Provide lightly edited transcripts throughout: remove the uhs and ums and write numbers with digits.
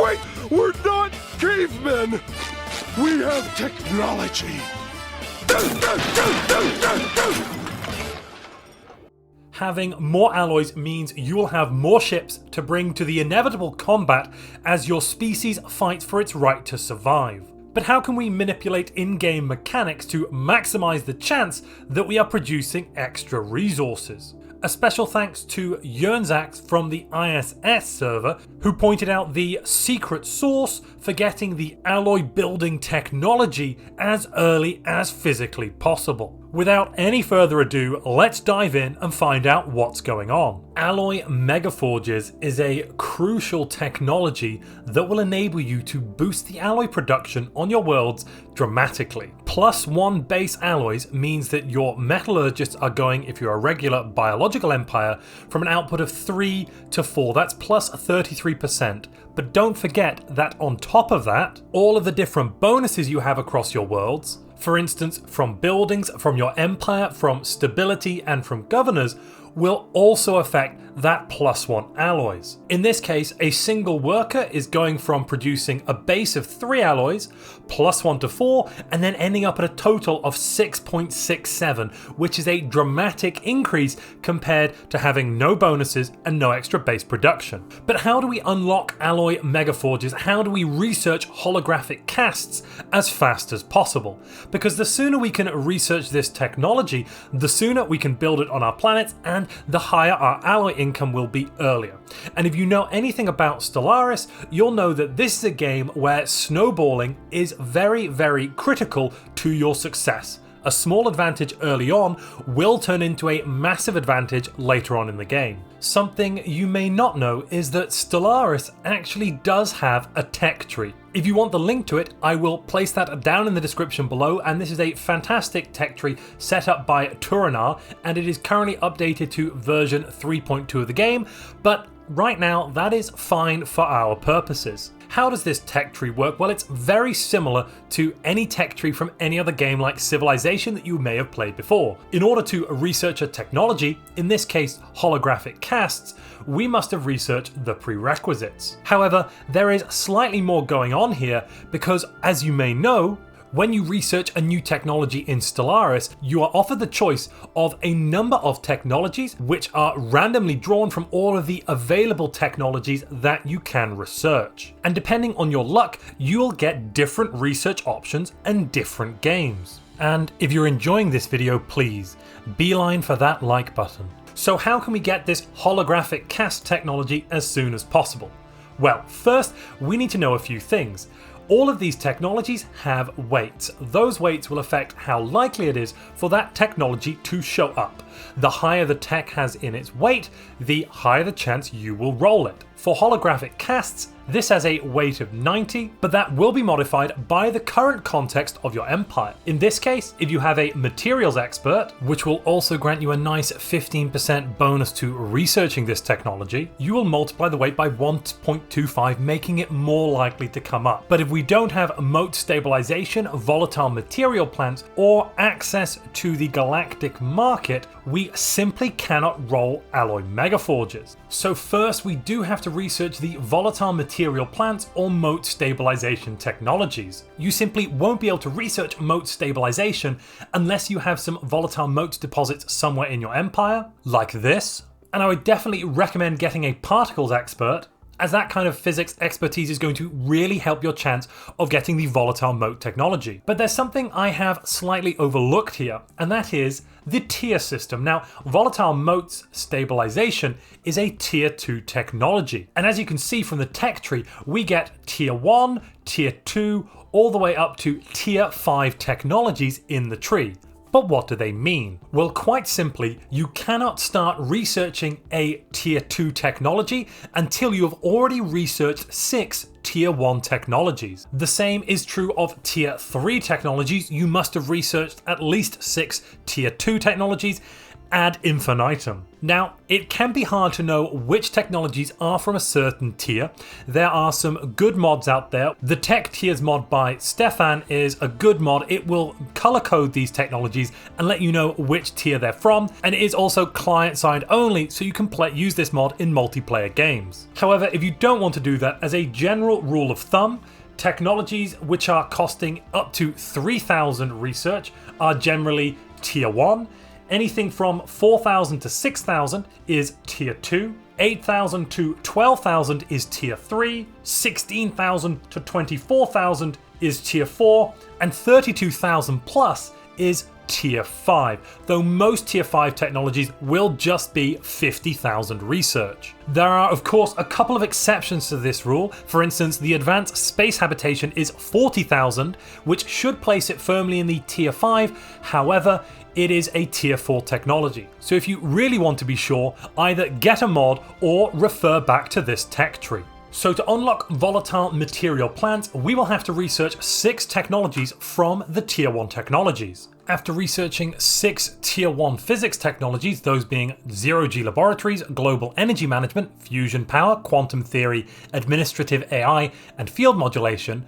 Wait! We're not cavemen! We have technology! Having more alloys means you will have more ships to bring to the inevitable combat as your species fights for its right to survive. But how can we manipulate in-game mechanics to maximize the chance that we are producing extra resources? A special thanks to Jernsaxe from the ISS server, who pointed out the secret source for getting the alloy building technology as early as physically possible. Without any further ado, let's dive in and find out what's going on. Alloy Megaforges is a crucial technology that will enable you to boost the alloy production on your worlds dramatically. +1 base alloys means that your metallurgists are going, if you're a regular biological empire, from an output of 3 to 4. That's plus 33%. But don't forget that on top of that, all of the different bonuses you have across your worlds, for instance from buildings, from your empire, from stability and from governors, will also affect that +1 alloys. In this case, a single worker is going from producing a base of 3 alloys, +1 to 4, and then ending up at a total of 6.67, which is a dramatic increase compared to having no bonuses and no extra base production. But how do we unlock alloy megaforges? How do we research holographic casts as fast as possible? Because the sooner we can research this technology, the sooner we can build it on our planets, and the higher our alloy income will be earlier. And if you know anything about Stellaris, you'll know that this is a game where snowballing is very, very critical to your success. A small advantage early on will turn into a massive advantage later on in the game. Something you may not know is that Stellaris actually does have a tech tree. If you want the link to it, I will place that down in the description below, and this is a fantastic tech tree set up by Turanar, and it is currently updated to version 3.2 of the game, but right now that is fine for our purposes. How does this tech tree work? Well, it's very similar to any tech tree from any other game like Civilization that you may have played before. In order to research a technology, in this case holographic casts, we must have researched the prerequisites. However, there is slightly more going on here because, as you may know, when you research a new technology in Stellaris, you are offered the choice of a number of technologies which are randomly drawn from all of the available technologies that you can research. And depending on your luck, you'll get different research options and different games. And if you're enjoying this video, please beeline for that like button. So how can we get this holographic cast technology as soon as possible? Well, first we need to know a few things. All of these technologies have weights. Those weights will affect how likely it is for that technology to show up. The higher the tech has in its weight, the higher the chance you will roll it. For holographic casts, this has a weight of 90, but that will be modified by the current context of your empire. In this case, if you have a materials expert, which will also grant you a nice 15% bonus to researching this technology, you will multiply the weight by 1.25, making it more likely to come up. But if we don't have moat stabilization, volatile material plants, or access to the galactic market, we simply cannot roll alloy megaforges. So first we do have to research the volatile material plants or moat stabilization technologies. You simply won't be able to research moat stabilization unless you have some volatile moat deposits somewhere in your empire, like this. And I would definitely recommend getting a particles expert, as that kind of physics expertise is going to really help your chance of getting the volatile moat technology. But there's something I have slightly overlooked here, and that is the tier system. Now, volatile moats stabilization is a tier 2 technology. And as you can see from the tech tree, we get tier 1, tier 2, all the way up to tier 5 technologies in the tree. But what do they mean? Well, quite simply, you cannot start researching a tier 2 technology until you have already researched 6 tier 1 technologies. The same is true of tier 3 technologies. You must have researched at least 6 tier 2 technologies, ad infinitum. Now, it can be hard to know which technologies are from a certain tier. There are some good mods out there. The Tech Tiers mod by Stefan is a good mod. It will color code these technologies and let you know which tier they're from, and it is also client-side only, so you can use this mod in multiplayer games. However, if you don't want to do that, as a general rule of thumb, technologies which are costing up to 3,000 research are generally tier 1. Anything from 4,000 to 6,000 is tier 2, 8,000 to 12,000 is tier 3, 16,000 to 24,000 is tier 4, and 32,000 plus is tier 5, though most tier 5 technologies will just be 50,000 research. There are of course a couple of exceptions to this rule. For instance, the advanced space habitation is 40,000, which should place it firmly in the tier 5. However, it is a tier 4 technology. So if you really want to be sure, either get a mod or refer back to this tech tree. So to unlock volatile material plants, we will have to research 6 technologies from the tier 1 technologies. After researching 6 tier 1 physics technologies, those being zero-G laboratories, global energy management, fusion power, quantum theory, administrative AI, and field modulation,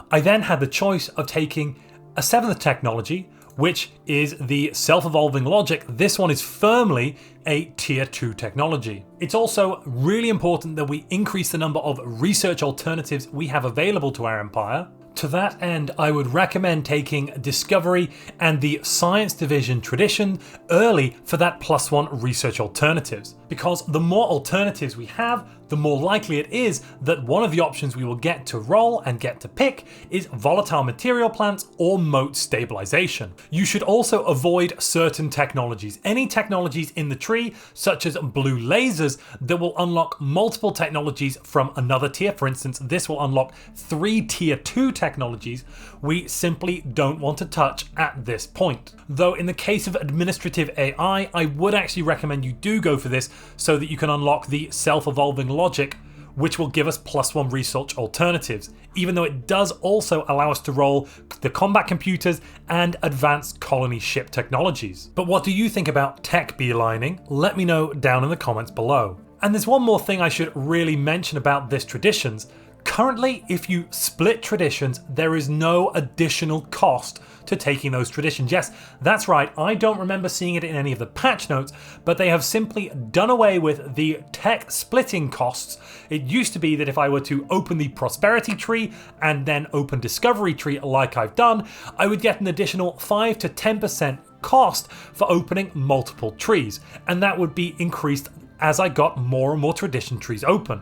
I then had the choice of taking a 7th technology, which is the self-evolving logic. This one is firmly a tier 2 technology. It's also really important that we increase the number of research alternatives we have available to our empire. To that end, I would recommend taking Discovery and the Science Division Tradition early for that +1 research alternatives, because the more alternatives we have, the more likely it is that one of the options we will get to roll and get to pick is volatile material plants or moat stabilization. You should also avoid certain technologies. Any technologies in the tree, such as blue lasers, that will unlock multiple technologies from another tier. For instance, this will unlock 3 tier 2 technologies. We simply don't want to touch at this point. Though in the case of administrative AI, I would actually recommend you do go for this so that you can unlock the self-evolving logic, which will give us +1 research alternatives, even though it does also allow us to roll the combat computers and advanced colony ship technologies. But what do you think about tech beelining? Let me know down in the comments below. And there's one more thing I should really mention about this traditions. Currently, if you split traditions, there is no additional cost to taking those traditions. Yes, that's right, I don't remember seeing it in any of the patch notes, but they have simply done away with the tech splitting costs. It used to be that if I were to open the prosperity tree and then open discovery tree like I've done, I would get an additional 5 to 10% cost for opening multiple trees, and that would be increased as I got more and more tradition trees open.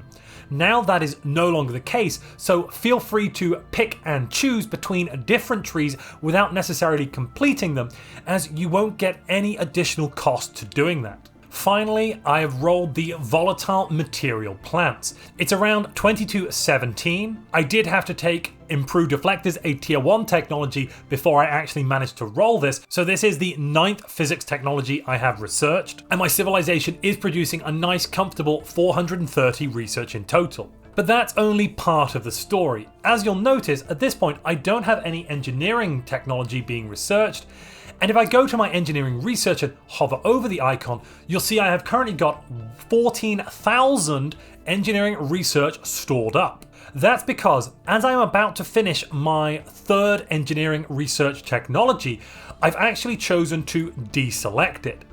Now that is no longer the case, so feel free to pick and choose between different trees without necessarily completing them, as you won't get any additional cost to doing that. Finally, I have rolled the volatile material plants. It's around 2217. I did have to take improved deflectors, a tier 1 technology, before I actually managed to roll this. So this is the 9th physics technology I have researched, and my civilization is producing a nice comfortable 430 research in total. But that's only part of the story. As you'll notice, at this point I don't have any engineering technology being researched. And if I go to my engineering research and hover over the icon, you'll see I have currently got 14,000 engineering research stored up. That's because as I'm about to finish my 3rd engineering research technology, I've actually chosen to deselect it.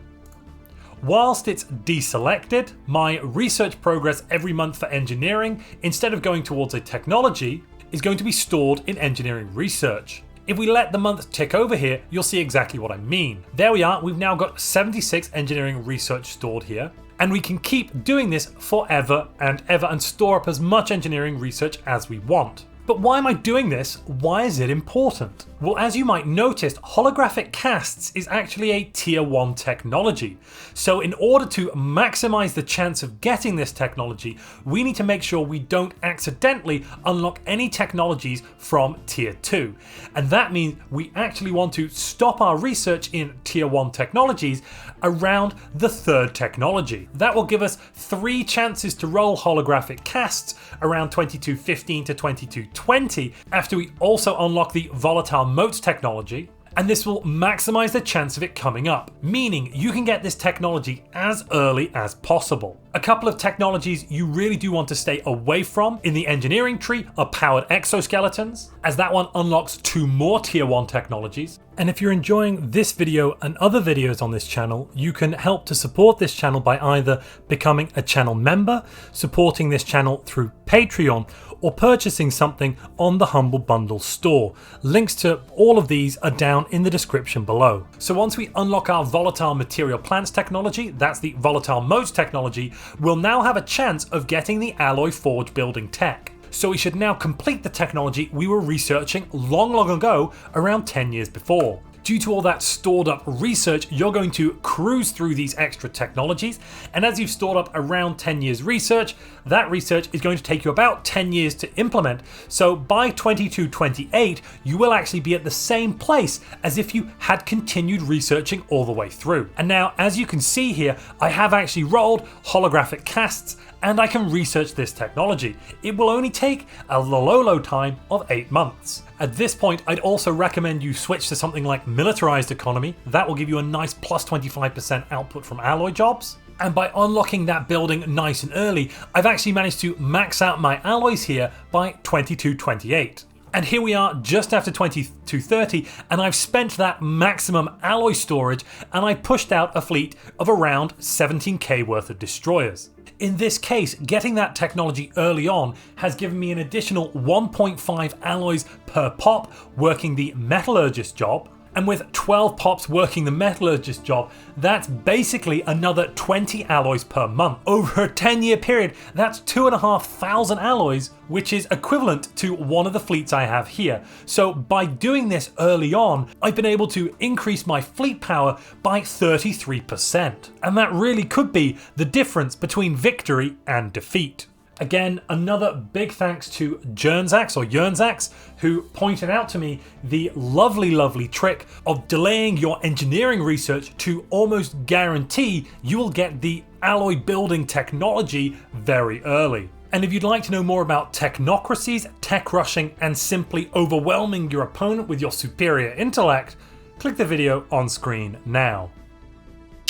Whilst it's deselected, my research progress every month for engineering, instead of going towards a technology, is going to be stored in engineering research. If we let the month tick over here, you'll see exactly what I mean. There we are, we've now got 76 engineering research stored here, and we can keep doing this forever and ever and store up as much engineering research as we want. But why am I doing this? Why is it important? Well, as you might notice, holographic casts is actually a tier 1 technology. So in order to maximize the chance of getting this technology, we need to make sure we don't accidentally unlock any technologies from tier 2. And that means we actually want to stop our research in tier 1 technologies around the 3rd technology. That will give us 3 chances to roll holographic casts around 2215 to 2220 after we also unlock the volatile moats technology. and this will maximize the chance of it coming up, meaning you can get this technology as early as possible. A couple of technologies you really do want to stay away from in the engineering tree are powered exoskeletons, as that one unlocks 2 more tier 1 technologies. And if you're enjoying this video and other videos on this channel, you can help to support this channel by either becoming a channel member, supporting this channel through Patreon, or purchasing something on the Humble Bundle store. Links to all of these are down in the description below. So once we unlock our Volatile Material Plants technology, that's the Volatile Modes technology, we'll now have a chance of getting the alloy forge building tech. So we should now complete the technology we were researching long ago, around 10 years before. Due to all that stored up research, you're going to cruise through these extra technologies, and as you've stored up around 10 years research, that research is going to take you about 10 years to implement. So by 2228, you will actually be at the same place as if you had continued researching all the way through. And now, as you can see here, I have actually rolled holographic casts, and I can research this technology. It will only take a low time of 8 months. At this point, I'd also recommend you switch to something like militarized economy. That will give you a nice plus 25% output from alloy jobs. And by unlocking that building nice and early, I've actually managed to max out my alloys here by 2228. And here we are just after 2230, and I've spent that maximum alloy storage, and I pushed out a fleet of around 17k worth of destroyers. In this case, getting that technology early on has given me an additional 1.5 alloys per pop working the metallurgist job, and with 12 pops working the metallurgist job, that's basically another 20 alloys per month. Over a 10-year period, that's 2,500 alloys, which is equivalent to one of the fleets I have here. So by doing this early on, I've been able to increase my fleet power by 33%. And that really could be the difference between victory and defeat. Again, another big thanks to Jernsaxe, who pointed out to me the lovely trick of delaying your engineering research to almost guarantee you will get the alloy building technology very early. And if you'd like to know more about technocracies, tech rushing, and simply overwhelming your opponent with your superior intellect, click the video on screen now.